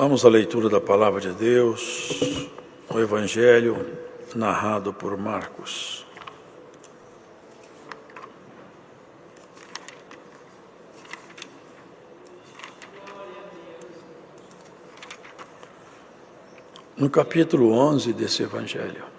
Vamos à leitura da Palavra de Deus, o Evangelho narrado por Marcos. No capítulo 11 desse Evangelho.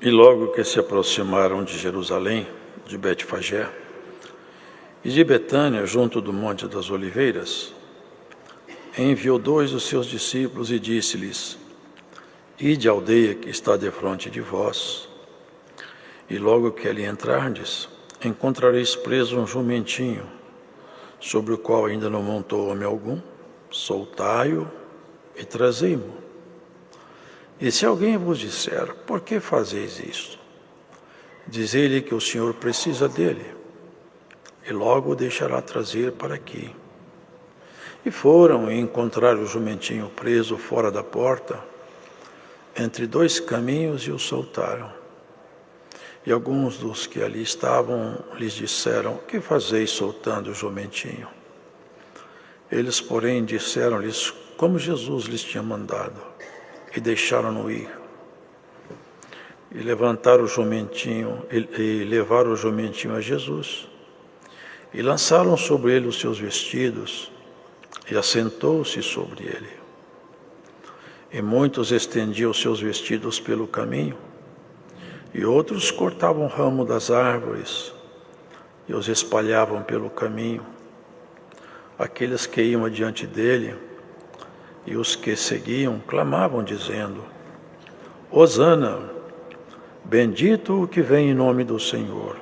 E logo que se aproximaram de Jerusalém, de Betfagé, e de Betânia, junto do Monte das Oliveiras, enviou 2 dos seus discípulos e disse-lhes: Ide à aldeia que está defronte de vós, e logo que ali entrardes, encontrareis preso um jumentinho, sobre o qual ainda não montou homem algum, soltai-o e trazei-mo. E se alguém vos disser, por que fazeis isto? Dizei-lhe que o Senhor precisa dele, e logo o deixará trazer para aqui. E foram e encontraram o jumentinho preso fora da porta, entre 2 caminhos, e o soltaram. E alguns dos que ali estavam lhes disseram, que fazeis soltando o jumentinho? Eles, porém, disseram-lhes como Jesus lhes tinha mandado, e deixaram-no ir. E levantaram o jumentinho, e levaram o jumentinho a Jesus, e lançaram sobre ele os seus vestidos, e assentou-se sobre ele. E muitos estendiam os seus vestidos pelo caminho, e outros cortavam o ramo das árvores, e os espalhavam pelo caminho. Aqueles que iam adiante dele, e os que seguiam, clamavam, dizendo: Hosana, bendito o que vem em nome do Senhor.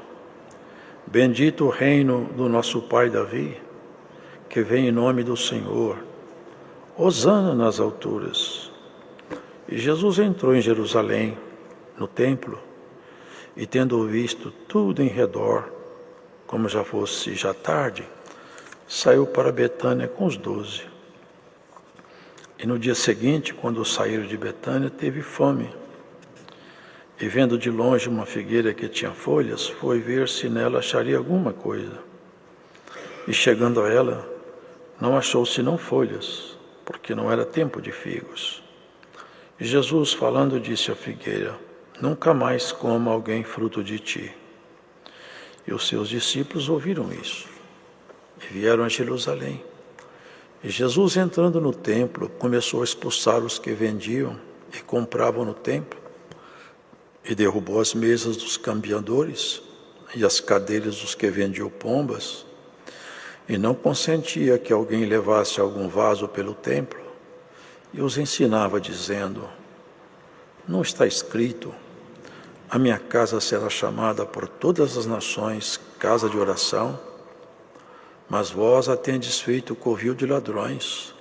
Bendito o reino do nosso pai Davi, que vem em nome do Senhor. Hosana nas alturas. E Jesus entrou em Jerusalém, no templo, e tendo visto tudo em redor, como já fosse já tarde, saiu para Betânia com os 12. E no dia seguinte, quando saíram de Betânia, teve fome. E vendo de longe uma figueira que tinha folhas, foi ver se nela acharia alguma coisa. E chegando a ela, não achou senão folhas, porque não era tempo de figos. E Jesus, falando, disse à figueira: Nunca mais coma alguém fruto de ti. E os seus discípulos ouviram isso, e vieram a Jerusalém. E Jesus, entrando no templo, começou a expulsar os que vendiam e compravam no templo, e derrubou as mesas dos cambiadores e as cadeiras dos que vendiam pombas, e não consentia que alguém levasse algum vaso pelo templo, e os ensinava, dizendo: Não está escrito, a minha casa será chamada por todas as nações casa de oração? Mas vós a tendes feito covil de ladrões.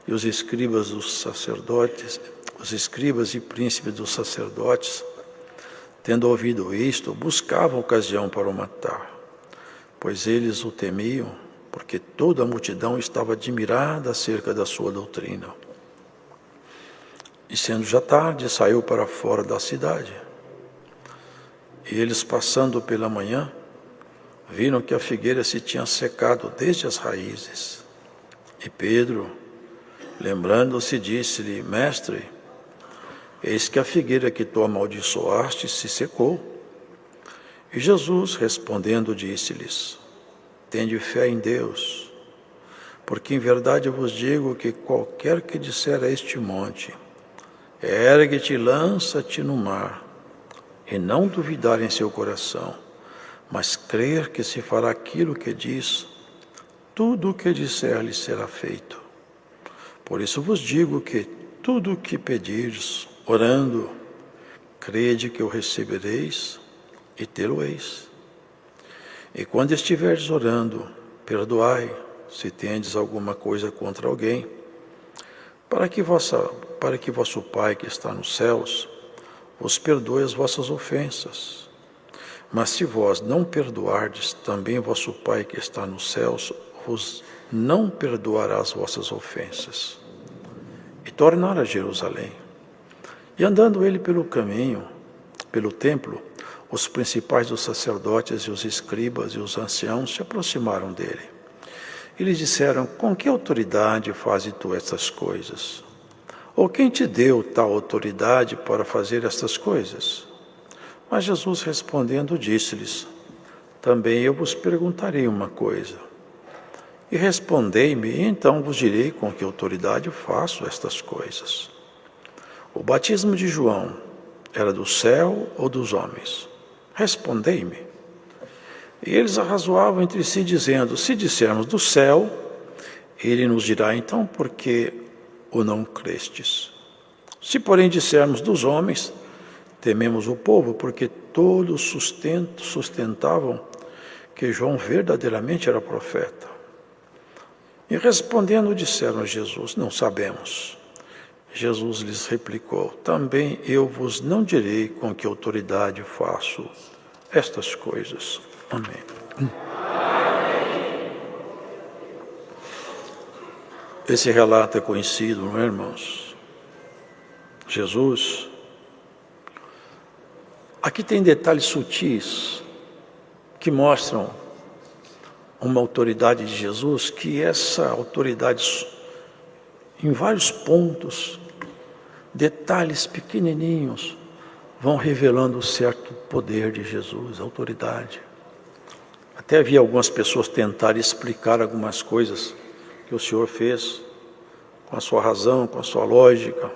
E os escribas dos sacerdotes, os escribas e príncipes dos sacerdotes, tendo ouvido isto, buscavam ocasião para o matar, pois eles o temiam, porque toda a multidão estava admirada acerca da sua doutrina. E sendo já tarde, saiu para fora da cidade. E eles, passando pela manhã, viram que a figueira se tinha secado desde as raízes. E Pedro, lembrando-se, disse-lhe: Mestre, eis que a figueira que tu amaldiçoaste se secou. E Jesus, respondendo, disse-lhes: Tende fé em Deus, porque em verdade eu vos digo que qualquer que disser a este monte: Ergue-te e lança-te no mar, e não duvidar em seu coração, mas crer que se fará aquilo que diz, tudo o que disser lhe será feito. Por isso vos digo que tudo o que pedires, orando, crede que o recebereis e tê-lo-eis. E quando estiveres orando, perdoai, se tendes alguma coisa contra alguém, para que vosso Pai que está nos céus vos perdoe as vossas ofensas. Mas se vós não perdoardes, também vosso Pai que está nos céus vos não perdoará as vossas ofensas. E tornaram a Jerusalém. E andando ele pelo caminho, pelo templo, os principais dos sacerdotes e os escribas e os anciãos se aproximaram dele. E lhe disseram: com que autoridade fazes tu estas coisas? Ou quem te deu tal autoridade para fazer estas coisas? Mas Jesus respondendo disse-lhes: também eu vos perguntarei uma coisa. E respondei-me, e então vos direi com que autoridade faço estas coisas. O batismo de João era do céu ou dos homens? Respondei-me. E eles arrazoavam entre si, dizendo: se dissermos do céu, ele nos dirá: então por que o não crestes? Se porém dissermos dos homens, tememos o povo, porque todos sustentavam que João verdadeiramente era profeta. E respondendo disseram a Jesus: não sabemos. Jesus lhes replicou: também eu vos não direi com que autoridade faço estas coisas. Amém. Esse relato é conhecido, não é, irmãos? Jesus. Aqui tem detalhes sutis que mostram uma autoridade de Jesus, que essa autoridade, em vários pontos, detalhes pequenininhos, vão revelando um certo poder de Jesus, autoridade. Até havia algumas pessoas tentarem explicar algumas coisas que o Senhor fez, com a sua razão, com a sua lógica.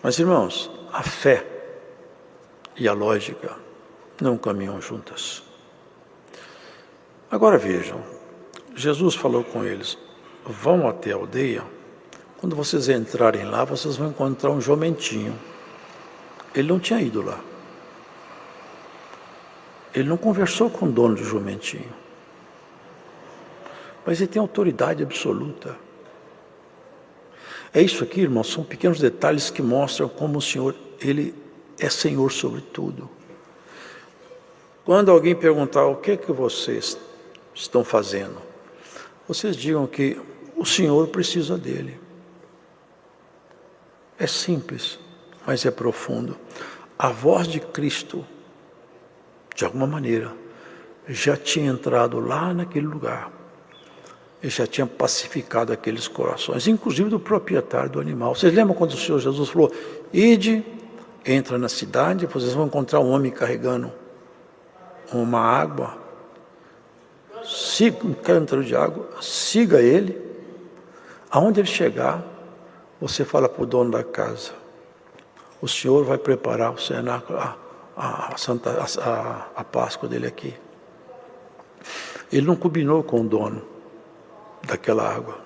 Mas, irmãos, a fé e a lógica não caminham juntas. Agora vejam, Jesus falou com eles: vão até a aldeia, quando vocês entrarem lá, vocês vão encontrar um jumentinho. Ele não tinha ido lá. Ele não conversou com o dono do jumentinho. Mas ele tem autoridade absoluta. É isso aqui, irmãos, são pequenos detalhes que mostram como o Senhor, Ele é Senhor sobre tudo. Quando alguém perguntar o que é que vocês estão fazendo, vocês digam que o Senhor precisa dele. É simples, mas é profundo. A voz de Cristo, de alguma maneira, já tinha entrado lá naquele lugar. Ele já tinha pacificado aqueles corações, inclusive do proprietário do animal. Vocês lembram quando o Senhor Jesus falou: ide, entra na cidade, vocês vão encontrar um homem carregando uma água, siga um cântaro de água, siga ele. Aonde ele chegar, você fala para o dono da casa: o Senhor vai preparar o cenáculo, a Páscoa dele aqui. Ele não combinou com o dono daquela água.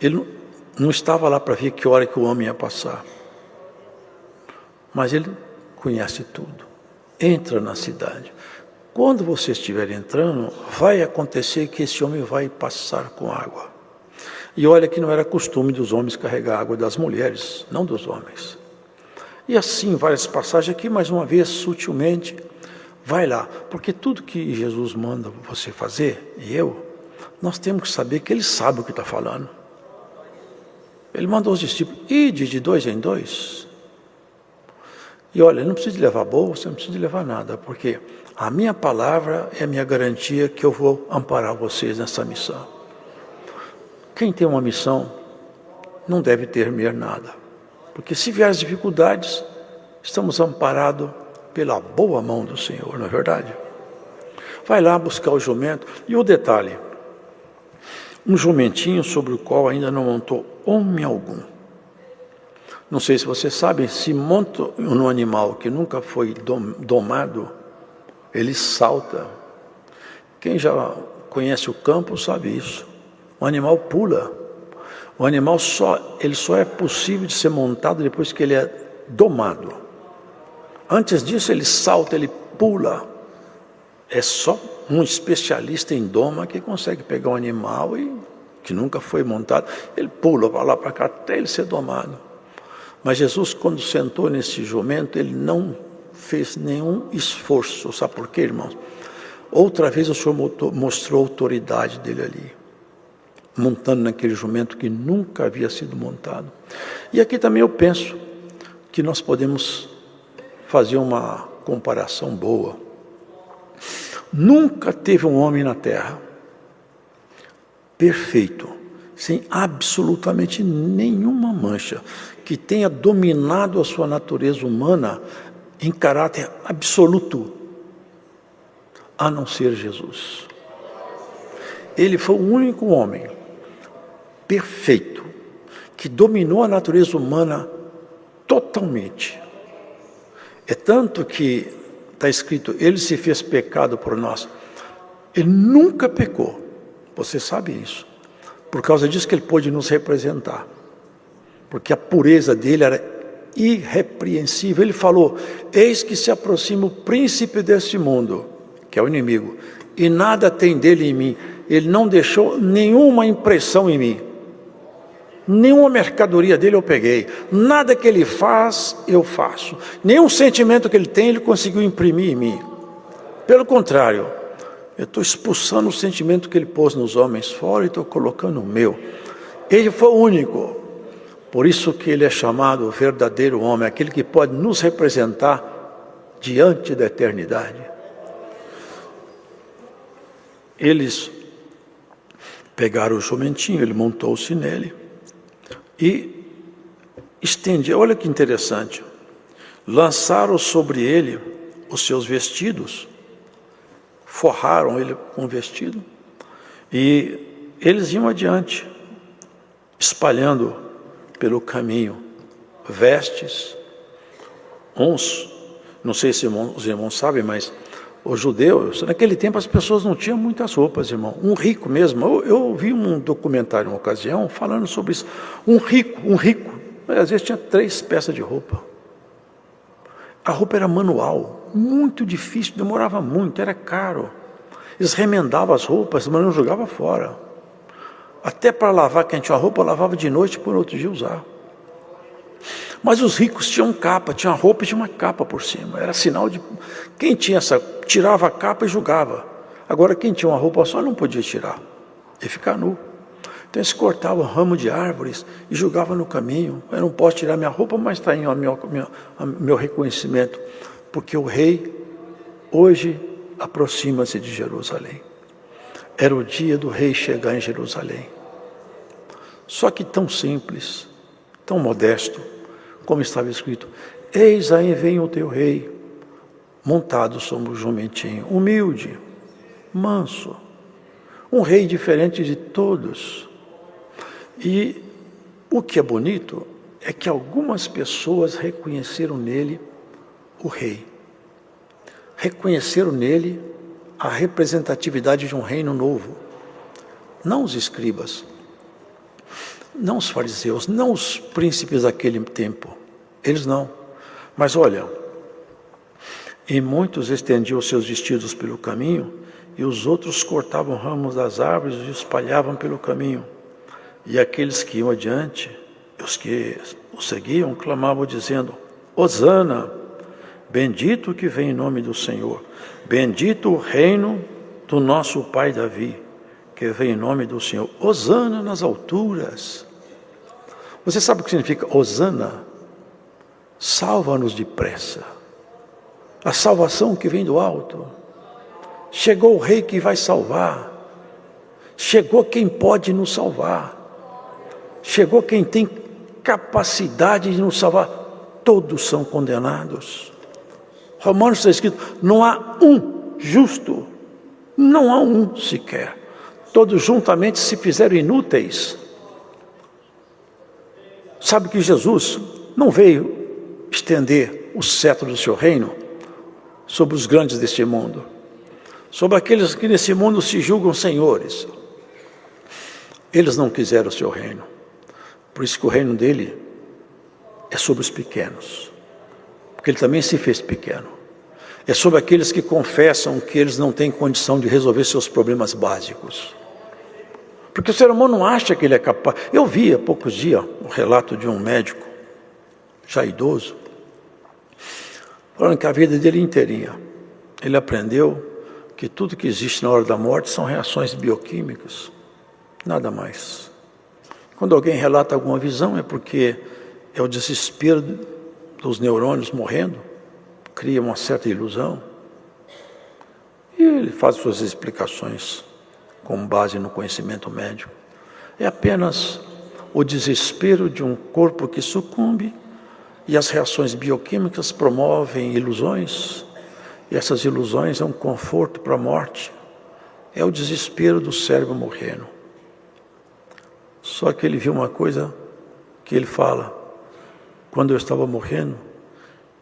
Ele não estava lá para ver que hora que o homem ia passar. Mas ele conhece tudo. Entra na cidade. Quando você estiver entrando, vai acontecer que esse homem vai passar com água. E olha que não era costume dos homens carregar água das mulheres, não dos homens. E assim, várias passagens aqui, mais uma vez, sutilmente, vai lá. Porque tudo que Jesus manda você fazer, e eu, nós temos que saber que Ele sabe o que está falando. Ele mandou os discípulos: ide de 2 em 2. E olha, não precisa de levar bolsa, não precisa de levar nada, porque a minha palavra é a minha garantia que eu vou amparar vocês nessa missão. Quem tem uma missão não deve temer nada, porque se vier as dificuldades, estamos amparados pela boa mão do Senhor, não é verdade? Vai lá buscar o jumento. E o detalhe: um jumentinho sobre o qual ainda não montou homem algum. Não sei se vocês sabem, se monta num animal que nunca foi domado, ele salta. Quem já conhece o campo sabe isso. O animal pula. O animal só é possível de ser montado depois que ele é domado. Antes disso ele salta, ele pula. É só um especialista em doma que consegue pegar um animal que nunca foi montado. Ele pula para lá, para cá, até ele ser domado. Mas Jesus, quando sentou nesse jumento, ele não fez nenhum esforço. Sabe por quê, irmãos? Outra vez o Senhor mostrou a autoridade dele ali, montando naquele jumento que nunca havia sido montado. E aqui também eu penso que nós podemos fazer uma comparação boa. Nunca teve um homem na terra perfeito, sem absolutamente nenhuma mancha, que tenha dominado a sua natureza humana em caráter absoluto, a não ser Jesus. Ele foi o único homem perfeito que dominou a natureza humana totalmente. É tanto que está escrito, ele se fez pecado por nós. Ele nunca pecou, você sabe isso. Por causa disso que ele pôde nos representar, porque a pureza dele era irrepreensível. Ele falou, eis que se aproxima o príncipe deste mundo, que é o inimigo, e nada tem dele em mim. Ele não deixou nenhuma impressão em mim, nenhuma mercadoria dele eu peguei, nada que ele faz eu faço, nenhum sentimento que ele tem ele conseguiu imprimir em mim. Pelo contrário, eu estou expulsando o sentimento que ele pôs nos homens fora e estou colocando o meu. Ele foi o único, por isso que ele é chamado o verdadeiro homem, aquele que pode nos representar diante da eternidade. Eles pegaram o jumentinho, ele montou-se nele e estendia, olha que interessante, lançaram sobre ele os seus vestidos, forraram ele com o vestido e eles iam adiante, espalhando pelo caminho vestes. Uns, não sei se os irmãos sabem, mas os judeus, naquele tempo as pessoas não tinham muitas roupas, irmão. Um rico mesmo, eu vi um documentário uma ocasião falando sobre isso. Um rico, às vezes tinha 3 peças de roupa. A roupa era manual, muito difícil, demorava muito, era caro. Eles remendavam as roupas, mas não jogavam fora. Até para lavar, quem tinha roupa, lavava de noite para no outro dia usar. Mas os ricos tinham capa, tinha roupa e tinha uma capa por cima. Era sinal de... Quem tinha essa... tirava a capa e jogava. Agora, quem tinha uma roupa só não podia tirar e ficar nu. Então eles cortavam ramo de árvores e jogavam no caminho. Eu não posso tirar minha roupa, mas está aí o meu reconhecimento. Porque o rei hoje aproxima-se de Jerusalém. Era o dia do rei chegar em Jerusalém. Só que tão simples, tão modesto, como estava escrito, eis aí vem o teu rei, montado sobre um jumentinho, humilde, manso, um rei diferente de todos. E o que é bonito é que algumas pessoas reconheceram nele o rei, reconheceram nele a representatividade de um reino novo. Não os escribas, não os fariseus, não os príncipes daquele tempo, eles não. Mas olha, e muitos estendiam os seus vestidos pelo caminho, e os outros cortavam ramos das árvores e espalhavam pelo caminho. E aqueles que iam adiante, os que o seguiam, clamavam dizendo, Hosana, bendito que vem em nome do Senhor, bendito o reino do nosso pai Davi, que vem em nome do Senhor. Hosana nas alturas. Você sabe o que significa Hosana? Salva-nos depressa. A salvação que vem do alto. Chegou o rei que vai salvar. Chegou quem pode nos salvar. Chegou quem tem capacidade de nos salvar. Todos são condenados. Romanos está escrito, não há um justo. Não há um sequer. Todos juntamente se fizeram inúteis. Sabe que Jesus não veio estender o cetro do seu reino sobre os grandes deste mundo, sobre aqueles que nesse mundo se julgam senhores. Eles não quiseram o seu reino. Por isso que o reino dele é sobre os pequenos, porque ele também se fez pequeno. É sobre aqueles que confessam que eles não têm condição de resolver seus problemas básicos. Porque o ser humano não acha que ele é capaz. Eu vi há poucos dias um relato de um médico, já idoso, falando que a vida dele inteirinha, ele aprendeu que tudo que existe na hora da morte são reações bioquímicas, nada mais. Quando alguém relata alguma visão é porque é o desespero dos neurônios morrendo, cria uma certa ilusão. E ele faz suas explicações com base no conhecimento médico. É apenas o desespero de um corpo que sucumbe e as reações bioquímicas promovem ilusões. E essas ilusões é um conforto para a morte. É o desespero do cérebro morrendo. Só que ele viu uma coisa que ele fala: quando eu estava morrendo,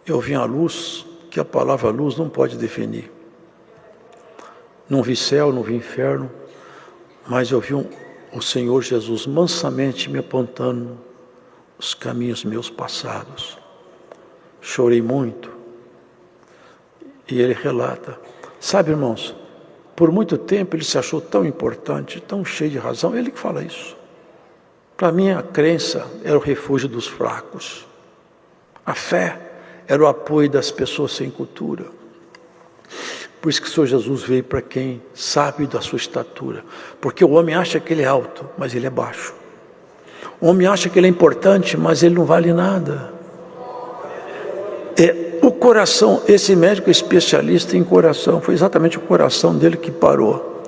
eu vi a luz que a palavra luz não pode definir. Não vi céu, não vi inferno, mas eu vi o Senhor Jesus mansamente me apontando os caminhos meus passados. Chorei muito. E ele relata, sabe, irmãos, por muito tempo ele se achou tão importante, tão cheio de razão. Ele que fala isso. Para mim a crença era o refúgio dos fracos. A fé era o apoio das pessoas sem cultura. Por isso que o Senhor Jesus veio para quem sabe da sua estatura. Porque o homem acha que ele é alto, mas ele é baixo. O homem acha que ele é importante, mas ele não vale nada. É o coração, esse médico especialista em coração, foi exatamente o coração dele que parou.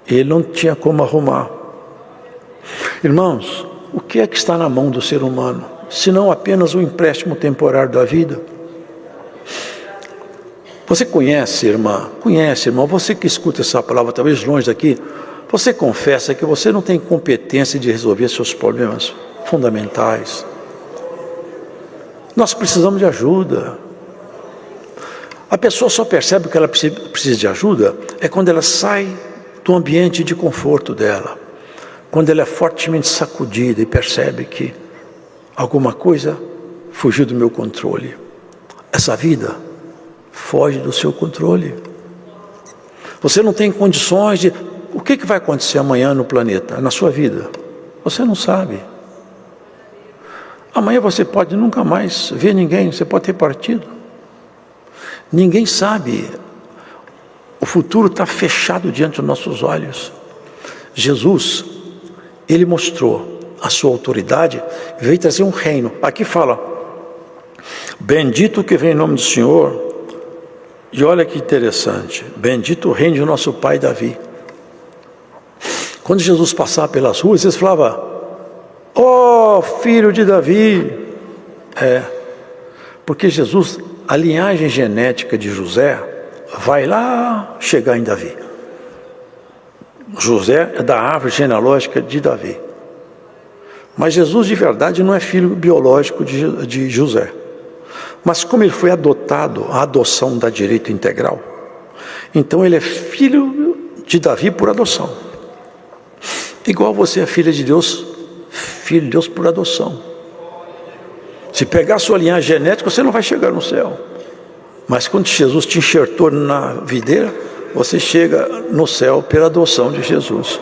Ele não tinha como arrumar. Irmãos, o que é que está na mão do ser humano? Senão apenas o empréstimo temporário da vida. Você conhece, irmão, você que escuta essa palavra, talvez longe daqui, você confessa que você não tem competência de resolver seus problemas fundamentais. Nós precisamos de ajuda. A pessoa só percebe que ela precisa de ajuda é quando ela sai do ambiente de conforto dela, quando ela é fortemente sacudida e percebe que alguma coisa fugiu do meu controle. Essa vida foge do seu controle. Você não tem condições de... O que vai acontecer amanhã no planeta, na sua vida? Você não sabe. Amanhã você pode nunca mais ver ninguém, você pode ter partido. Ninguém sabe. O futuro está fechado diante dos nossos olhos. Jesus, ele mostrou a sua autoridade, veio trazer um reino. Aqui fala, bendito que vem em nome do Senhor. E olha que interessante, bendito o reino de nosso pai Davi. Quando Jesus passava pelas ruas, eles falavam, ó filho de Davi. Porque Jesus, a linhagem genética de José, vai lá chegar em Davi. José é da árvore genealógica de Davi. Mas Jesus de verdade não é filho biológico de José. Mas como ele foi adotado, a adoção dá direito integral, então ele é filho de Davi por adoção. Igual você é filho de Deus por adoção. Se pegar a sua linhagem genética, você não vai chegar no céu. Mas quando Jesus te enxertou na videira, você chega no céu pela adoção de Jesus.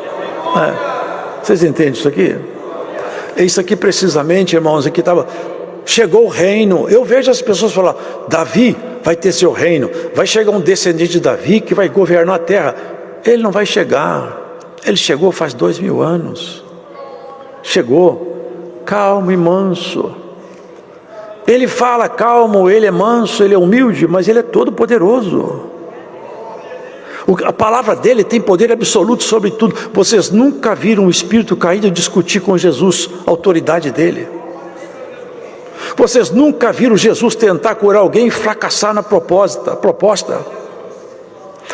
Vocês entendem isso aqui? É isso aqui precisamente, irmãos, aqui estava... Chegou o reino. Eu vejo as pessoas falar, Davi vai ter seu reino, vai chegar um descendente de Davi que vai governar a terra. Ele não vai chegar. Ele chegou faz 2000 anos. Chegou, calmo e manso. Ele fala calmo, ele é manso, ele é humilde, mas ele é todo poderoso. A palavra dele tem poder absoluto sobre tudo. Vocês nunca viram um espírito caído discutir com Jesus a autoridade dele. Vocês nunca viram Jesus tentar curar alguém e fracassar na proposta.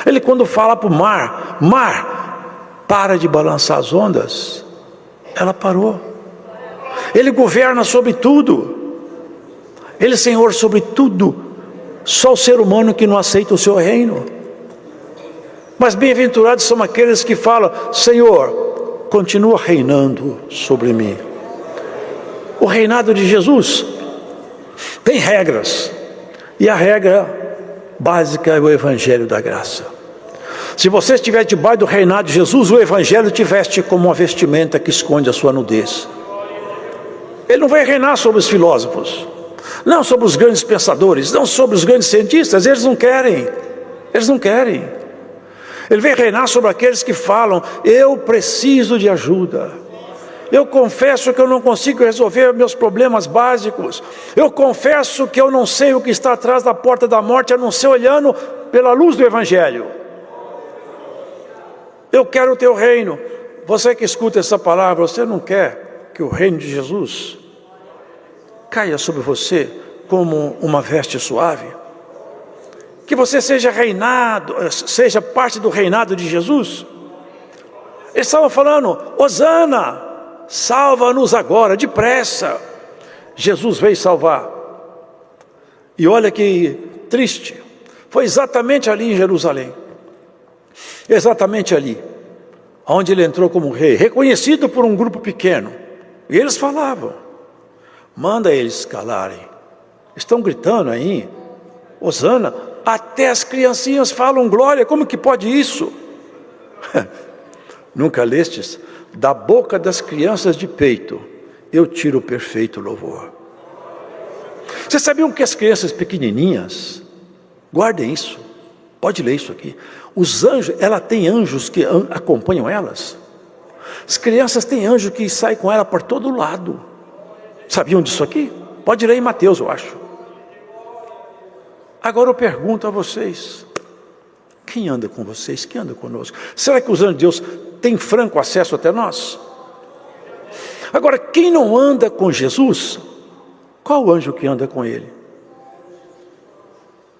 Ele quando fala para o mar, para de balançar as ondas, ela parou. Ele governa sobre tudo. Ele é Senhor sobre tudo. Só o ser humano que não aceita o seu reino. Mas bem-aventurados são aqueles que falam, Senhor, continua reinando sobre mim. O reinado de Jesus tem regras, e a regra básica é o Evangelho da Graça. Se você estiver debaixo do reinado de Jesus, o Evangelho te veste como uma vestimenta que esconde a sua nudez. Ele não vai reinar sobre os filósofos, não sobre os grandes pensadores, não sobre os grandes cientistas. Eles não querem. Ele vem reinar sobre aqueles que falam: eu preciso de ajuda. Eu confesso que eu não consigo resolver meus problemas básicos. Eu confesso que eu não sei o que está atrás da porta da morte, a não ser olhando pela luz do Evangelho. Eu quero o teu reino. Você que escuta essa palavra, você não quer que o reino de Jesus caia sobre você como uma veste suave? Que você seja reinado, seja parte do reinado de Jesus? Eles estavam falando: Hosana, salva-nos agora, depressa. Jesus veio salvar. E olha que triste, foi exatamente ali em Jerusalém, exatamente ali, onde ele entrou como rei, reconhecido por um grupo pequeno. E eles falavam: manda eles calarem, estão gritando aí, Hosana, até as criancinhas falam glória, como que pode isso? Nunca lestes? Da boca das crianças de peito eu tiro o perfeito louvor. Vocês sabiam que as crianças pequenininhas, guardem isso, pode ler isso aqui, os anjos, ela tem anjos que acompanham elas. As crianças têm anjo que sai com ela por todo lado. Sabiam disso aqui? Pode ler em Mateus, eu acho. Agora eu pergunto a vocês: quem anda com vocês? Quem anda conosco? Será que os anjos de Deus têm franco acesso até nós? Agora, quem não anda com Jesus, qual anjo que anda com ele?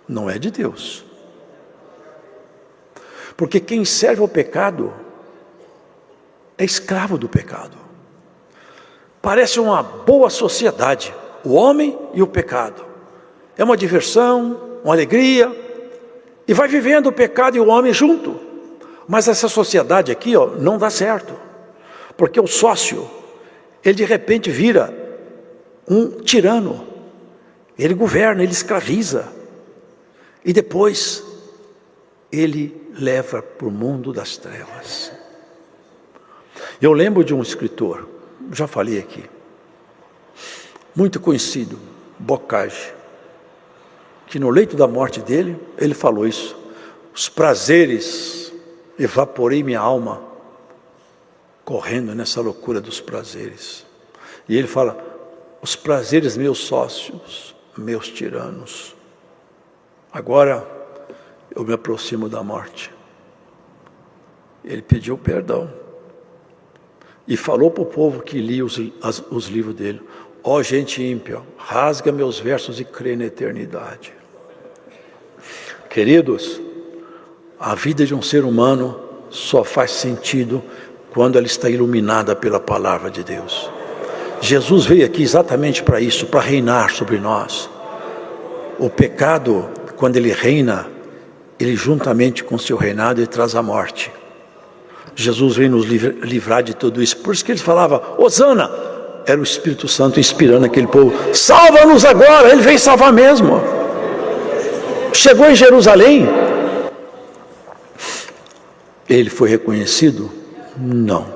Não é de Deus. Porque quem serve ao pecado é escravo do pecado. Parece uma boa sociedade, o homem e o pecado. É uma diversão, uma alegria, e vai vivendo o pecado e o homem junto. Mas essa sociedade aqui, não dá certo, porque o sócio, ele de repente vira um tirano, ele governa, ele escraviza, e depois ele leva para o mundo das trevas. Eu lembro de um escritor, já falei aqui, muito conhecido, Bocage, que no leito da morte dele, ele falou isso: os prazeres, evaporei minha alma, correndo nessa loucura dos prazeres. E ele fala: os prazeres meus sócios, meus tiranos. Agora eu me aproximo da morte. Ele pediu perdão e falou para o povo que lia os livros dele: ó gente ímpia, rasga meus versos e crê na eternidade. Queridos, a vida de um ser humano só faz sentido quando ela está iluminada pela palavra de Deus. Jesus veio aqui exatamente para isso, para reinar sobre nós. O pecado, quando ele reina, ele juntamente com seu reinado, ele traz a morte. Jesus veio nos livrar de tudo isso. Por isso que ele falava: Hosana, era o Espírito Santo inspirando aquele povo: salva-nos agora. Ele veio salvar mesmo. Chegou em Jerusalém, ele foi reconhecido? Não.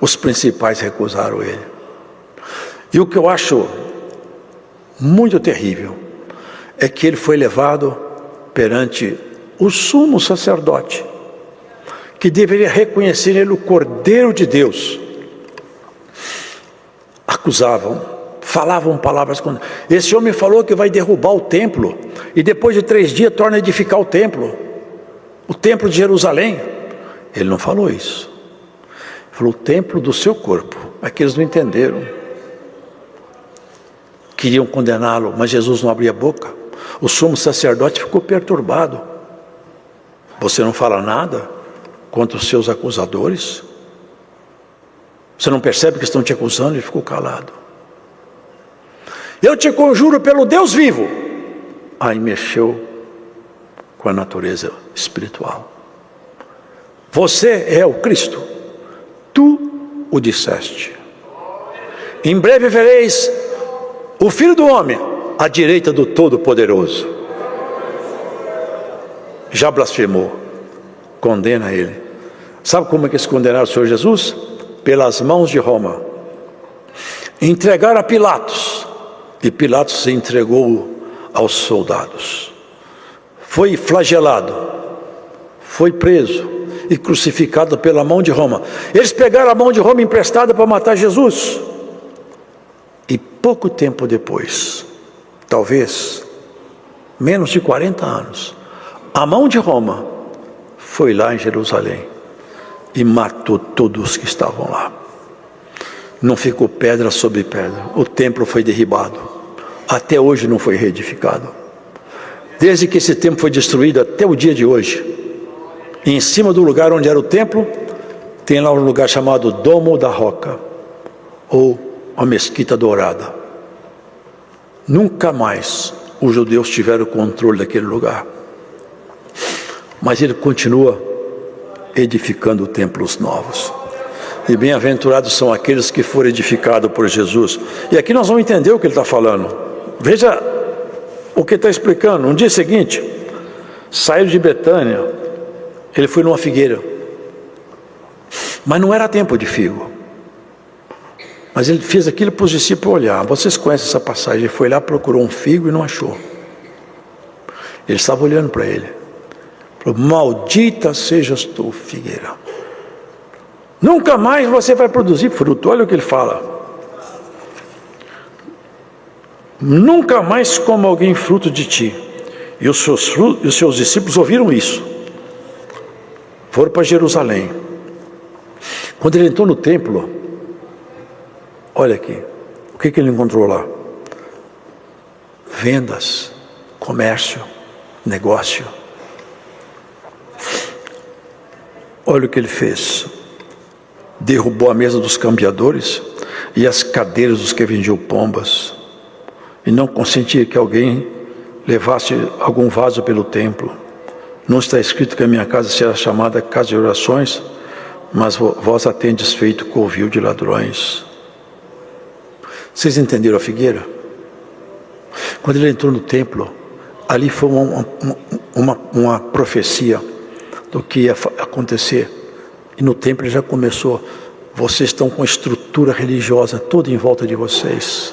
Os principais recusaram ele. E o que eu acho muito terrível é que ele foi levado perante o sumo sacerdote, que deveria reconhecer ele o Cordeiro de Deus. Acusavam, falavam palavras contra. Esse homem falou que vai derrubar o templo e depois de 3 dias torna a edificar o templo de Jerusalém. Ele não falou isso. Ele falou: o templo do seu corpo. É que eles não entenderam. Queriam condená-lo, mas Jesus não abria a boca. O sumo sacerdote ficou perturbado. Você não fala nada contra os seus acusadores? Você não percebe que estão te acusando? Ele ficou calado. Eu te conjuro pelo Deus vivo. Aí mexeu com a natureza espiritual. Você é o Cristo. Tu o disseste. Em breve vereis o Filho do Homem à direita do Todo-Poderoso. Já blasfemou. Condena ele. Sabe como é que eles condenaram o Senhor Jesus? Pelas mãos de Roma. Entregaram a Pilatos. E Pilatos se entregou aos soldados. Foi flagelado. foi preso e crucificado pela mão de Roma. Eles pegaram a mão de Roma emprestada para matar Jesus. E pouco tempo depois, talvez menos de 40 anos, a mão de Roma foi lá em Jerusalém e matou todos os que estavam lá. Não ficou pedra sobre pedra. O templo foi derribado. Até hoje não foi reedificado. Desde que esse templo foi destruído até o dia de hoje, em cima do lugar onde era o templo, tem lá um lugar chamado Domo da Roca, ou a Mesquita Dourada. Nunca mais os judeus tiveram o controle daquele lugar. Mas ele continua edificando templos novos. E bem-aventurados são aqueles que foram edificados por Jesus. E aqui nós vamos entender o que ele está falando. Veja o que está explicando. No dia seguinte, saiu de Betânia, ele foi numa figueira. Mas não era tempo de figo. Mas ele fez aquilo para os discípulos olhar. Vocês conhecem essa passagem. Ele foi lá, procurou um figo e não achou. Ele estava olhando para ele. Falou: maldita sejas tu, figueira. Nunca mais você vai produzir fruto. Olha o que ele fala. Nunca mais coma alguém fruto de ti. E os seus discípulos ouviram isso. Foram para Jerusalém. Quando ele entrou no templo, olha aqui, o que ele encontrou lá? Vendas, comércio, negócio. Olha o que ele fez. Derrubou a mesa dos cambiadores e as cadeiras dos que vendiam pombas, e não consentia que alguém levasse algum vaso pelo templo. Não está escrito que a minha casa será chamada casa de orações, mas vós a tendes feito covil de ladrões. Vocês entenderam a figueira? Quando ele entrou no templo, ali foi uma profecia do que ia acontecer. E no templo ele já começou: vocês estão com a estrutura religiosa toda em volta de vocês.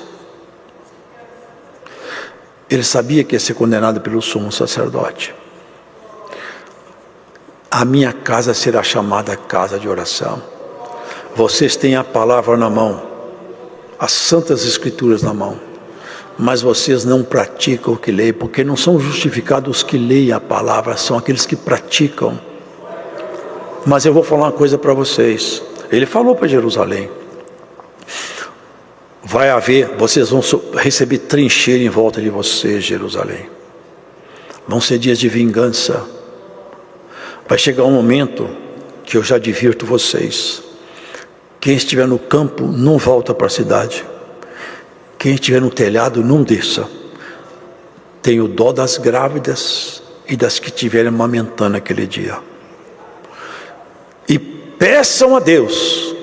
Ele sabia que ia ser condenado pelo sumo sacerdote. A minha casa será chamada casa de oração. Vocês têm a palavra na mão, as santas escrituras na mão, mas vocês não praticam o que leem, porque não são justificados os que leem a palavra, são aqueles que praticam. Mas eu vou falar uma coisa para vocês. Ele falou para Jerusalém: vocês vão receber trincheira em volta de vocês, Jerusalém. Vão ser dias de vingança. Vai chegar um momento que eu já advirto vocês: quem estiver no campo, não volta para a cidade. Quem estiver no telhado, não desça. Tenho dó das grávidas e das que estiverem amamentando aquele dia. E peçam a Deus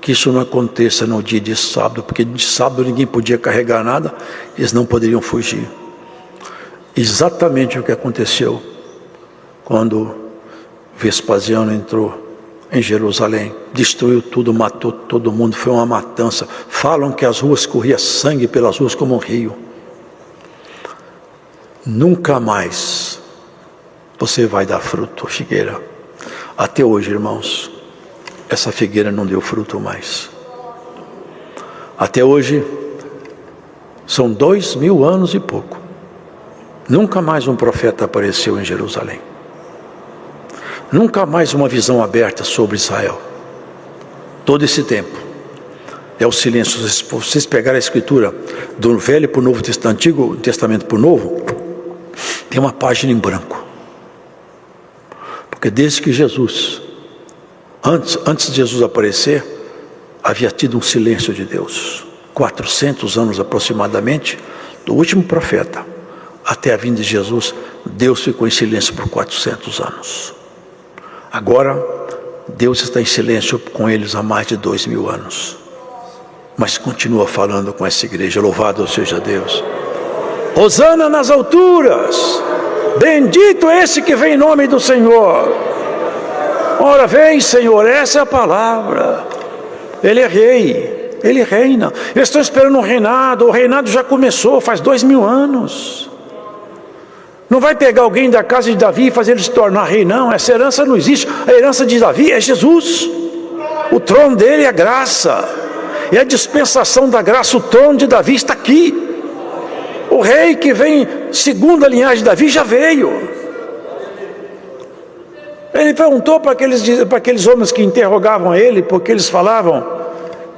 que isso não aconteça no dia de sábado, porque de sábado ninguém podia carregar nada, eles não poderiam fugir. Exatamente o que aconteceu quando Vespasiano entrou em Jerusalém, destruiu tudo, matou todo mundo, foi uma matança. Falam que as ruas corria sangue pelas ruas como um rio. Nunca mais você vai dar fruto, figueira. Até hoje, irmãos, essa figueira não deu fruto mais. Até hoje, são 2000 anos e pouco. Nunca mais um profeta apareceu em Jerusalém. Nunca mais uma visão aberta sobre Israel. Todo esse tempo é o silêncio. Se vocês pegarem a escritura do Velho para o Novo Testamento, Antigo Testamento para o Novo, tem uma página em branco. Porque desde que Jesus, antes de Jesus aparecer, havia tido um silêncio de Deus. 400 anos aproximadamente, do último profeta até a vinda de Jesus, Deus ficou em silêncio por 400 anos. Agora, Deus está em silêncio com eles há mais de 2000 anos. Mas continua falando com essa igreja. Louvado seja Deus. Hosana nas alturas. Bendito esse que vem em nome do Senhor. Ora vem, Senhor, essa é a palavra. Ele é rei, ele reina. Eles estão esperando um reinado. O reinado já começou faz 2000 anos. Não vai pegar alguém da casa de Davi e fazer ele se tornar rei, não. Essa herança não existe. A herança de Davi é Jesus. O trono dele é a graça. É a dispensação da graça. O trono de Davi está aqui. O rei que vem segundo a linhagem de Davi já veio. Ele perguntou para aqueles homens que interrogavam ele, porque eles falavam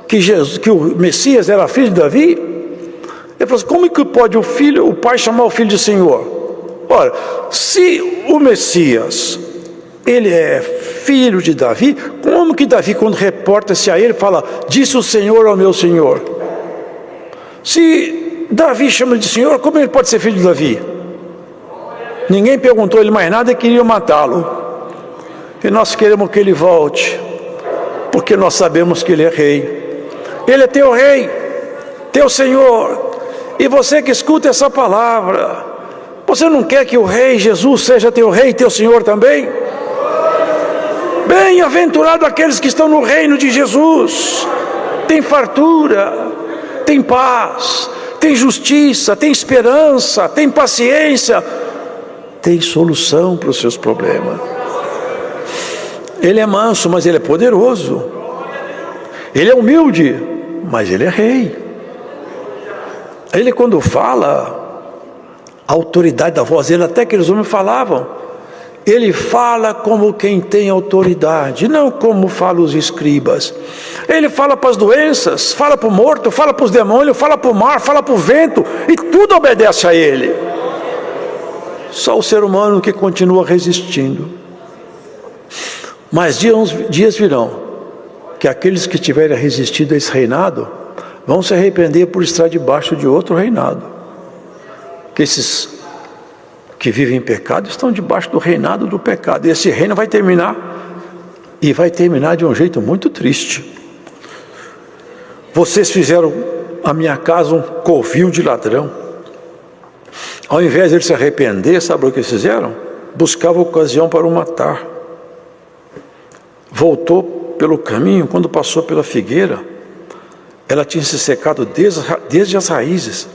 que o Messias era filho de Davi. Ele falou assim: como que pode o pai chamar o filho de Senhor? Ora, se o Messias, ele é filho de Davi, como que Davi, quando reporta-se a ele, fala: disse o Senhor ao meu Senhor? Se Davi chama de Senhor, como ele pode ser filho de Davi? Ninguém perguntou a ele mais nada e queria matá-lo. E nós queremos que ele volte, porque nós sabemos que ele é rei. Ele é teu rei, teu Senhor. E você que escuta essa palavra, você não quer que o rei Jesus seja teu rei e teu Senhor também? Bem-aventurado aqueles que estão no reino de Jesus. Tem fartura, tem paz, tem justiça, tem esperança, tem paciência, tem solução para os seus problemas. Ele é manso, mas ele é poderoso. Ele é humilde, mas ele é rei. Ele, quando fala, a autoridade da voz dele, até aqueles homens falavam, ele fala como quem tem autoridade, não como falam os escribas. Ele fala para as doenças, fala para o morto, fala para os demônios, fala para o mar, fala para o vento, e tudo obedece a ele. Só o ser humano que continua resistindo. Mas dias virão que aqueles que tiverem resistido a esse reinado vão se arrepender por estar debaixo de outro reinado. Que esses que vivem em pecado estão debaixo do reinado do pecado. E esse reino vai terminar, e vai terminar de um jeito muito triste. Vocês fizeram a minha casa um covil de ladrão. Ao invés de ele se arrepender, sabe o que eles fizeram? Buscava ocasião para o matar. Voltou pelo caminho, quando passou pela figueira, ela tinha se secado desde as raízes.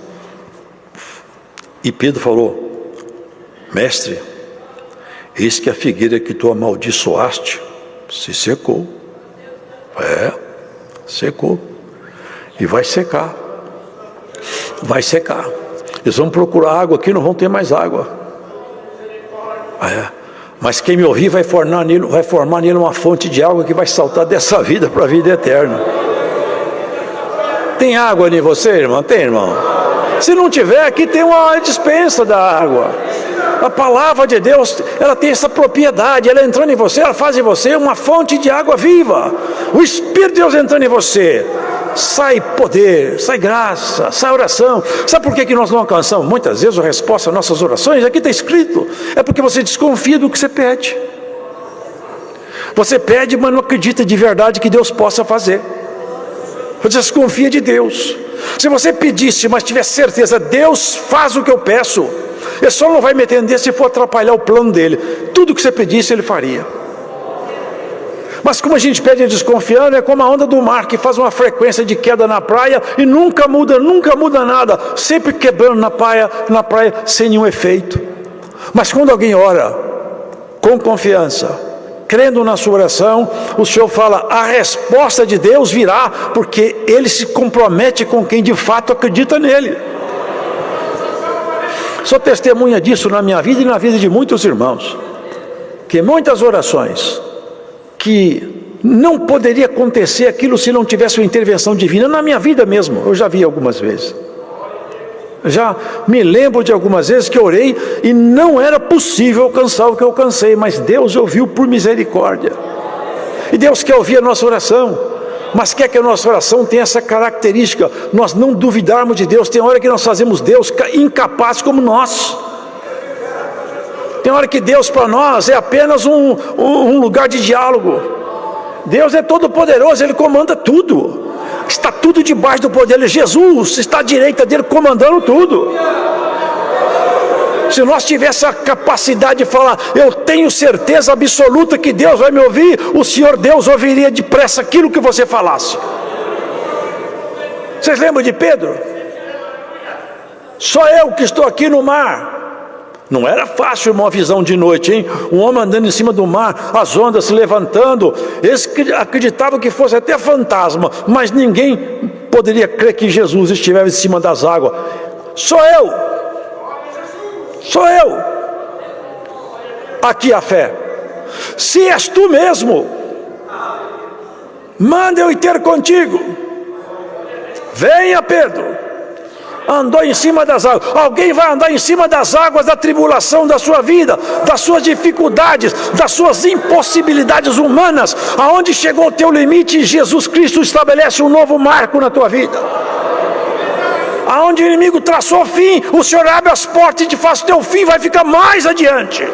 E Pedro falou: mestre, eis que a figueira que tu amaldiçoaste se secou. Secou. E vai secar. Vai secar. Eles vão procurar água aqui, não vão ter mais água. Mas quem me ouvir vai formar nele uma fonte de água que vai saltar dessa vida para a vida eterna. Tem água em você, irmão? Tem, irmão? Se não tiver, aqui tem uma dispensa da água. A palavra de Deus, ela tem essa propriedade. Ela entrando em você, ela faz em você uma fonte de água viva. O Espírito de Deus entrando em você, sai poder, sai graça, sai oração. Sabe por que nós não alcançamos muitas vezes a resposta às nossas orações? Aqui está escrito: é porque você desconfia do que você pede. Você pede, mas não acredita de verdade que Deus possa fazer. Você desconfia de Deus. Se você pedisse, mas tivesse certeza, Deus faz o que eu peço, ele só não vai me atender se for atrapalhar o plano dele. Tudo que você pedisse, ele faria. Mas como a gente pede desconfiando, é como a onda do mar que faz uma frequência de queda na praia e nunca muda nada, sempre quebrando na praia sem nenhum efeito. Mas quando alguém ora com confiança, crendo na sua oração, o Senhor fala: a resposta de Deus virá, porque Ele se compromete com quem de fato acredita nele. Sou testemunha disso na minha vida e na vida de muitos irmãos, que muitas orações que não poderia acontecer aquilo se não tivesse uma intervenção divina. Na minha vida mesmo, eu já vi algumas vezes. Já me lembro de algumas vezes que eu orei e não era possível alcançar o que eu alcancei, mas Deus ouviu por misericórdia. E Deus quer ouvir a nossa oração, mas quer que a nossa oração tenha essa característica, nós não duvidarmos de Deus. Tem hora que nós fazemos Deus incapaz como nós. Tem hora que Deus para nós é apenas um lugar de diálogo. Deus é todo poderoso, Ele comanda tudo. Está tudo debaixo do poder dele. Jesus está à direita dele comandando tudo. Se nós tivéssemos a capacidade de falar: eu tenho certeza absoluta que Deus vai me ouvir, o Senhor Deus ouviria depressa aquilo que você falasse. Vocês lembram de Pedro? Só eu que estou aqui no mar, Não era fácil uma visão de noite, hein? Um homem andando em cima do mar, as ondas se levantando. Eles acreditavam que fosse até fantasma, mas ninguém poderia crer que Jesus estivesse em cima das águas. Sou eu. Aqui a fé. Se és tu mesmo, manda eu ir ter contigo. Venha, Pedro. Andou em cima das águas. Alguém vai andar em cima das águas da tribulação da sua vida, das suas dificuldades, das suas impossibilidades humanas. Aonde chegou o teu limite, Jesus Cristo estabelece um novo marco na tua vida. Aonde o inimigo traçou fim, o Senhor abre as portas e te faz o teu fim, vai ficar mais adiante.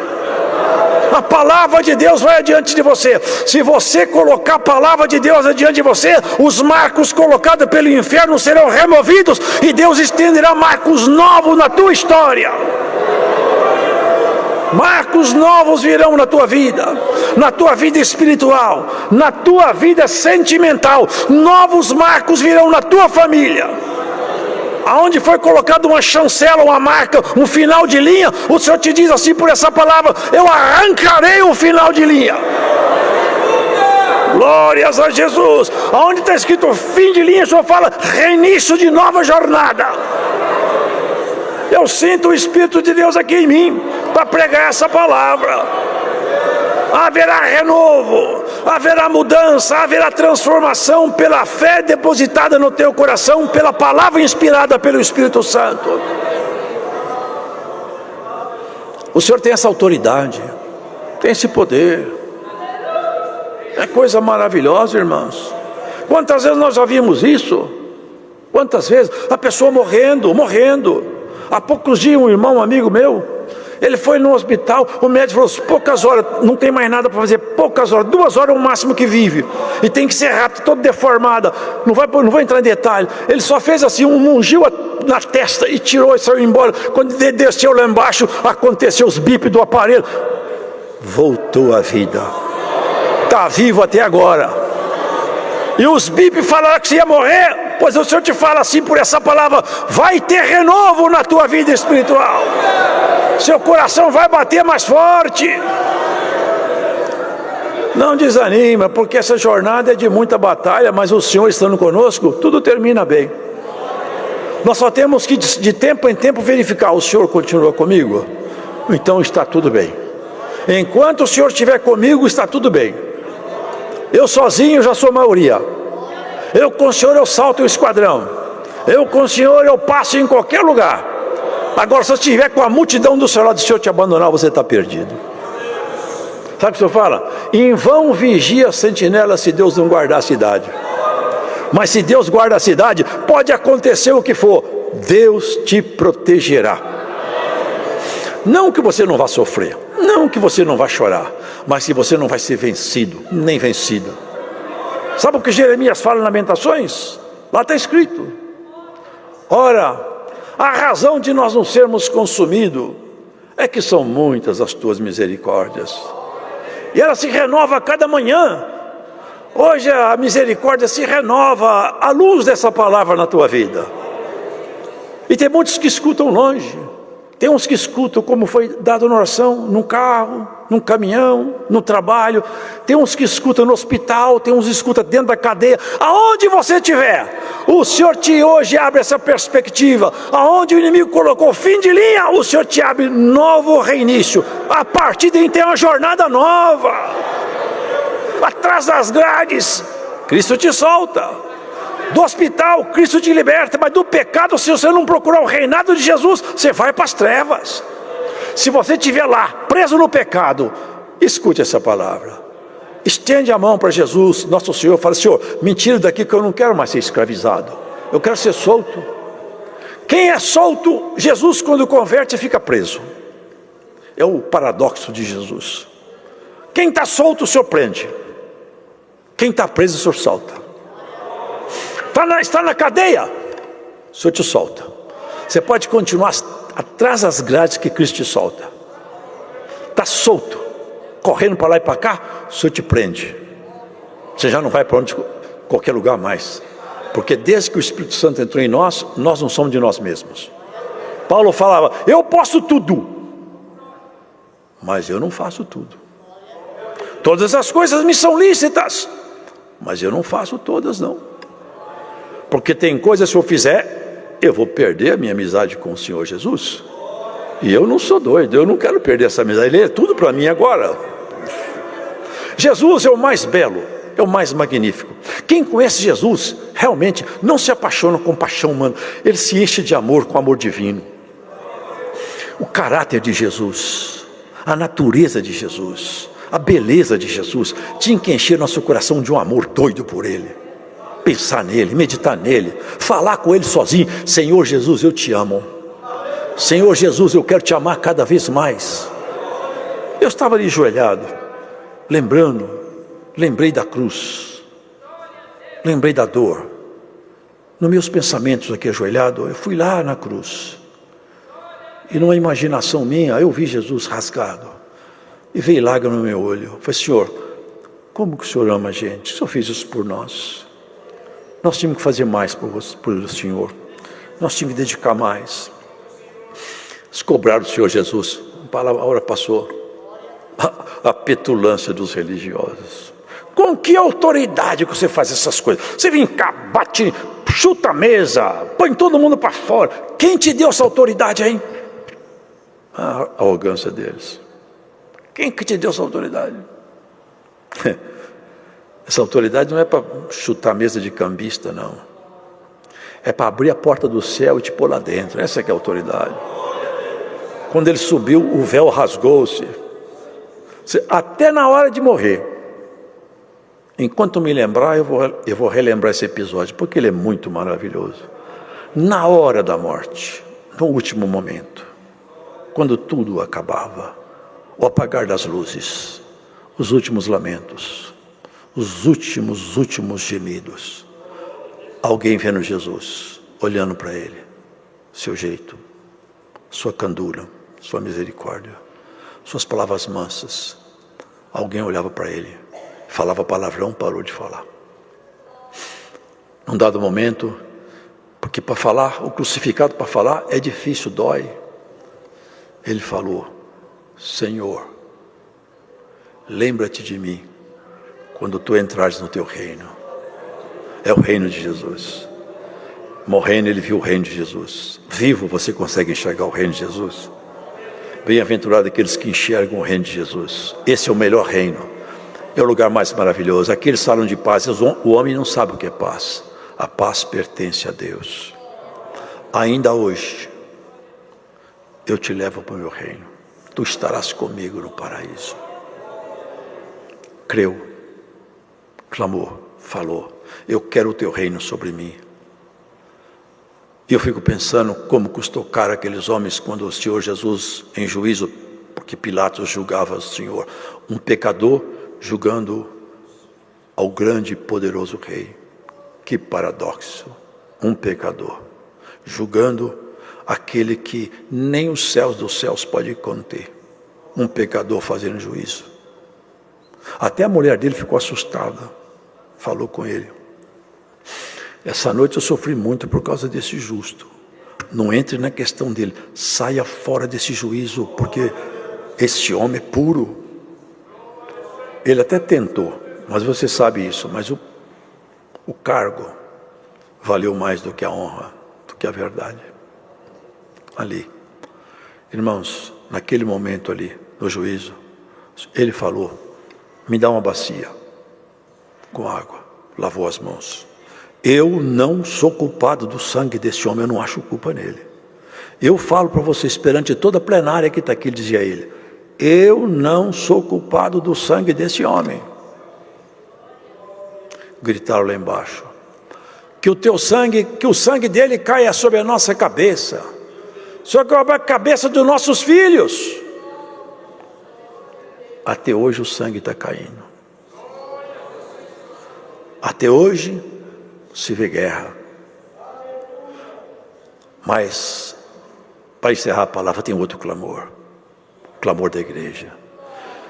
A palavra de Deus vai adiante de você. Se você colocar a palavra de Deus adiante de você, os marcos colocados pelo inferno serão removidos e Deus estenderá marcos novos na tua história. Marcos novos virão na tua vida espiritual, na tua vida sentimental. Novos marcos virão na tua família. Aonde foi colocado uma chancela, uma marca, um final de linha, o Senhor te diz assim por essa palavra: eu arrancarei o final de linha. Glórias a Jesus. Aonde está escrito fim de linha, o Senhor fala reinício de nova jornada. Eu sinto o Espírito de Deus aqui em mim para pregar essa palavra. Haverá renovo, haverá mudança, haverá transformação pela fé depositada no teu coração, pela palavra inspirada pelo Espírito Santo. O Senhor tem essa autoridade, tem esse poder. É coisa maravilhosa, irmãos. Quantas vezes nós já vimos isso? Quantas vezes? A pessoa morrendo. Há poucos dias um irmão, um amigo meu, ele foi no hospital, o médico falou: poucas horas, não tem mais nada para fazer, poucas horas, 2 horas é o máximo que vive, e tem que ser rápido, todo deformada, não vou entrar em detalhe. Ele só fez assim, ungiu na testa e tirou e saiu embora. Quando ele desceu lá embaixo, aconteceu os bips do aparelho, voltou à vida, está vivo até agora. E os bips falaram que você ia morrer. Pois o Senhor te fala assim por essa palavra: vai ter renovo na tua vida espiritual. Seu coração vai bater mais forte. Não desanima, porque essa jornada é de muita batalha, mas o Senhor estando conosco, tudo termina bem. Nós só temos que de tempo em tempo verificar: o Senhor continua comigo? Então está tudo bem. Enquanto o Senhor estiver comigo, está tudo bem. Eu sozinho já sou maioria. Eu com o Senhor eu salto o esquadrão. Eu com o Senhor eu passo em qualquer lugar. Agora, se eu estiver com a multidão do seu lado, se o Senhor te abandonar, você está perdido. Sabe o que o Senhor fala? Em vão vigia a sentinela se Deus não guardar a cidade. Mas se Deus guarda a cidade, pode acontecer o que for, Deus te protegerá. Não que você não vá sofrer, não que você não vá chorar, mas que você não vai ser vencido, nem vencida. Sabe o que Jeremias fala em Lamentações? Lá está escrito: ora, a razão de nós não sermos consumidos é que são muitas as tuas misericórdias, e ela se renova a cada manhã. Hoje a misericórdia se renova à luz dessa palavra na tua vida. E tem muitos que escutam longe. Tem uns que escutam como foi dado na oração, num carro, num caminhão, no trabalho. Tem uns que escutam no hospital, tem uns que escutam dentro da cadeia. Aonde você estiver, o Senhor te hoje abre essa perspectiva. Aonde o inimigo colocou fim de linha, o Senhor te abre novo reinício. A partir de então, uma jornada nova. Atrás das grades, Cristo te solta. Do hospital, Cristo te liberta. Mas do pecado, se você não procurar o reinado de Jesus, você vai para as trevas. Se você estiver lá, preso no pecado, escute essa palavra. Estende a mão para Jesus, nosso Senhor. Fala: Senhor, me tira daqui que eu não quero mais ser escravizado. Eu quero ser solto. Quem é solto, Jesus quando converte fica preso. É o paradoxo de Jesus. Quem está solto, o Senhor prende. Quem está preso, o Senhor solta. Está na cadeia, o Senhor te solta. Você pode continuar atrás das grades que Cristo te solta. Está solto, correndo para lá e para cá, o Senhor te prende. Você já não vai para qualquer lugar mais. Porque desde que o Espírito Santo entrou em nós, nós não somos de nós mesmos. Paulo falava: eu posso tudo mas eu não faço tudo. Todas as coisas me são lícitas, mas eu não faço todas não. Porque tem coisas, se eu fizer, eu vou perder a minha amizade com o Senhor Jesus. E eu não sou doido, eu não quero perder essa amizade. Ele é tudo para mim agora. Jesus é o mais belo, é o mais magnífico. Quem conhece Jesus, realmente não se apaixona com paixão humana. Ele se enche de amor com amor divino. O caráter de Jesus, a natureza de Jesus, a beleza de Jesus, tinha que encher nosso coração de um amor doido por Ele. Pensar nele, meditar nele, falar com Ele sozinho. Senhor Jesus, eu te amo. Senhor Jesus, eu quero te amar cada vez mais. Eu estava ali ajoelhado, lembrei da cruz, lembrei da dor. Nos meus pensamentos aqui ajoelhado, eu fui lá na cruz. E numa imaginação minha, eu vi Jesus rasgado. E veio lágrima no meu olho. Eu falei, Senhor, como que o Senhor ama a gente? O Senhor fez isso por nós. Nós tínhamos que fazer mais por o Senhor. Nós tínhamos que dedicar mais. Eles cobraram o Senhor Jesus. A hora passou. A petulância dos religiosos. Com que autoridade que você faz essas coisas? Você vem cá, bate, chuta a mesa, põe todo mundo para fora. Quem te deu essa autoridade, hein? A arrogância deles. Quem que te deu essa autoridade? Essa autoridade não é para chutar a mesa de cambista, não. É para abrir a porta do céu e te pôr lá dentro. Essa que é a autoridade. Quando ele subiu, o véu rasgou-se. Até na hora de morrer. Enquanto me lembrar, eu vou relembrar esse episódio, porque ele é muito maravilhoso. Na hora da morte, no último momento, quando tudo acabava, o apagar das luzes, os últimos lamentos, os últimos gemidos, alguém vendo Jesus, olhando para ele, seu jeito, sua candura, sua misericórdia, suas palavras mansas. Alguém olhava para ele, falava palavrão, parou de falar. Num dado momento, porque para falar, o crucificado para falar é difícil, dói. Ele falou, Senhor, lembra-te de mim quando tu entrares no teu reino. É o reino de Jesus. Morrendo, ele viu o reino de Jesus. Vivo, você consegue enxergar o reino de Jesus? Bem-aventurado aqueles que enxergam o reino de Jesus. Esse é o melhor reino. É o lugar mais maravilhoso. Aqui eles falam de paz. O homem não sabe o que é paz. A paz pertence a Deus. Ainda hoje, eu te levo para o meu reino. Tu estarás comigo no paraíso. Creu, clamou, falou, eu quero o teu reino sobre mim. E eu fico pensando como custou caro aqueles homens quando o Senhor Jesus, em juízo, porque Pilatos julgava o Senhor, um pecador julgando ao grande e poderoso rei. Que paradoxo, um pecador julgando aquele que nem os céus dos céus pode conter, um pecador fazendo juízo. Até a mulher dele ficou assustada, falou com ele, essa noite eu sofri muito por causa desse justo. Não entre na questão dele, saia fora desse juízo, porque esse homem é puro. Ele até tentou, mas você sabe isso, mas o cargo valeu mais do que a honra, do que a verdade. Ali, irmãos, naquele momento ali, no juízo, ele falou, me dá uma bacia com água, lavou as mãos. Eu não sou culpado do sangue desse homem, eu não acho culpa nele. Eu falo para vocês, perante toda a plenária que está aqui, dizia ele, eu não sou culpado do sangue desse homem. Gritaram lá embaixo, que o sangue dele caia sobre a nossa cabeça, sobre a cabeça dos nossos filhos. Até hoje o sangue está caindo. Até hoje se vê guerra. Mas, para encerrar a palavra, tem outro clamor. O clamor da igreja.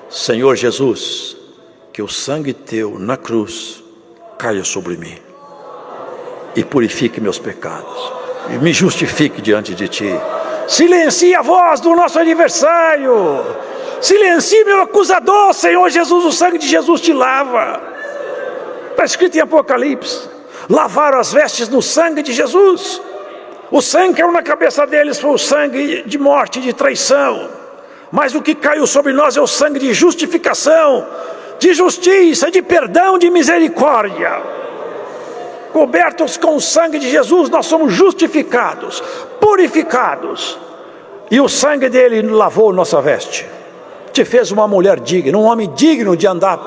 Senhor Jesus, que o sangue teu na cruz caia sobre mim. E purifique meus pecados. E me justifique diante de ti. Silencie a voz do nosso adversário. Silencie meu acusador, Senhor Jesus, o sangue de Jesus te lava. Está escrito em Apocalipse: lavaram as vestes no sangue de Jesus. O sangue que caiu na cabeça deles foi o sangue de morte, de traição. Mas o que caiu sobre nós é o sangue de justificação, de justiça, de perdão, de misericórdia. Cobertos com o sangue de Jesus, nós somos justificados, purificados. E o sangue dele lavou nossa veste, te fez uma mulher digna, um homem digno de andar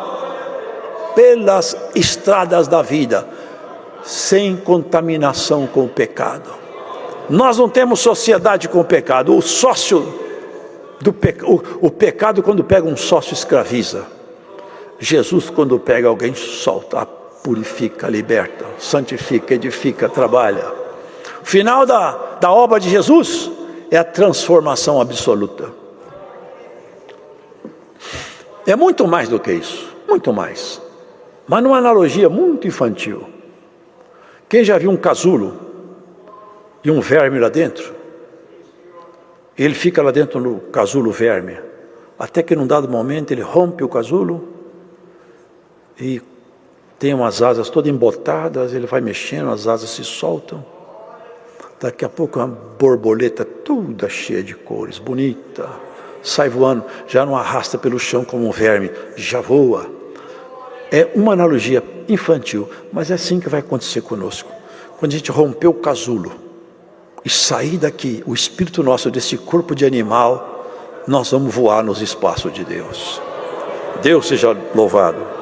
pelas estradas da vida, sem contaminação com o pecado. Nós não temos sociedade com o pecado. O sócio do o pecado, quando pega um sócio, escraviza. Jesus, quando pega alguém, solta, purifica, liberta, santifica, edifica, trabalha. O final da obra de Jesus é a transformação absoluta. É muito mais do que isso, muito mais. Mas numa analogia muito infantil. Quem já viu um casulo e um verme lá dentro? Ele fica lá dentro no casulo verme, até que num dado momento ele rompe o casulo e tem umas asas todas embotadas, ele vai mexendo, as asas se soltam. Daqui a pouco uma borboleta toda cheia de cores, bonita, sai voando, já não arrasta pelo chão como um verme, já voa. É uma analogia infantil, mas é assim que vai acontecer conosco. Quando a gente romper o casulo e sair daqui, o espírito nosso desse corpo de animal, nós vamos voar nos espaços de Deus. Deus seja louvado.